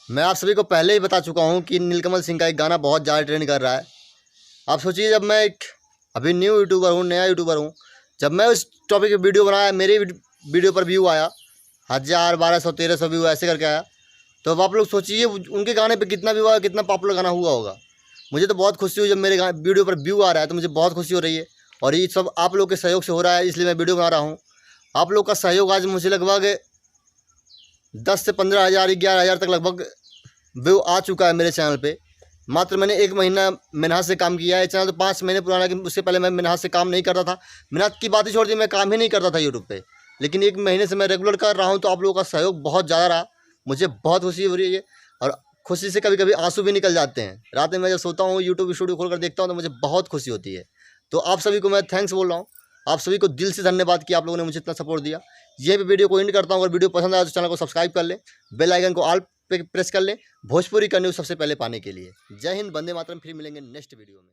मैं आप सभी को पहले ही बता चुका हूँ कि नीलकमल सिंह का एक गाना बहुत ज़्यादा ट्रेंड कर रहा है। आप सोचिए, जब मैं एक अभी न्यू यूट्यूबर हूँ, नया यूट्यूबर हूँ, जब मैं उस टॉपिक पे वीडियो बनाया, मेरे वीडियो पर व्यू आया 1000, 1200, 1300 व्यू ऐसे करके आया। तो अब आप लोग सोचिए उनके गाने पे कितना व्यू आया, कितना पॉपुलर गाना हुआ होगा। मुझे तो बहुत खुशी हुई जब मेरे वीडियो पर व्यू आ रहा है, तो मुझे बहुत खुशी हो रही है। और ये सब आप लोग के सहयोग से हो रहा है, इसलिए मैं वीडियो बना रहा हूँ। आप लोग का सहयोग आज मुझे लगभग 10 से 15,000, 11,000 तक लगभग व्यू आ चुका है मेरे चैनल पे। मात्र मैंने 1 महीना मेहनत से काम किया है। चैनल तो 5 महीने पुराना है, उससे पहले मैं मेहनत से काम नहीं करता था। मेहनत की बात ही छोड़ दी, मैं काम ही नहीं करता था यूट्यूब पे। लेकिन 1 महीने से मैं रेगुलर कर रहा हूँ, तो आप लोगों का सहयोग बहुत ज़्यादा रहा। मुझे बहुत खुशी हो रही है और खुशी से कभी कभी आंसू भी निकल जाते हैं। रात में मैं जब सोता हूँ, यूट्यूब स्टूडियो खोल कर देखता हूँ, तो मुझे बहुत खुशी होती है। तो आप सभी को मैं थैंक्स बोल रहा हूँ। आप सभी को दिल से धन्यवाद कि आप लोगों ने मुझे इतना सपोर्ट दिया। यही वीडियो को एंड करता हूँ। अगर वीडियो पसंद आया तो चैनल को सब्सक्राइब कर ले, बेल आइकन को ऑल पे प्रेस कर ले, भोजपुरी का न्यूज़ सबसे पहले पाने के लिए। जय हिंद, वंदे मातरम। फिर मिलेंगे नेक्स्ट वीडियो में।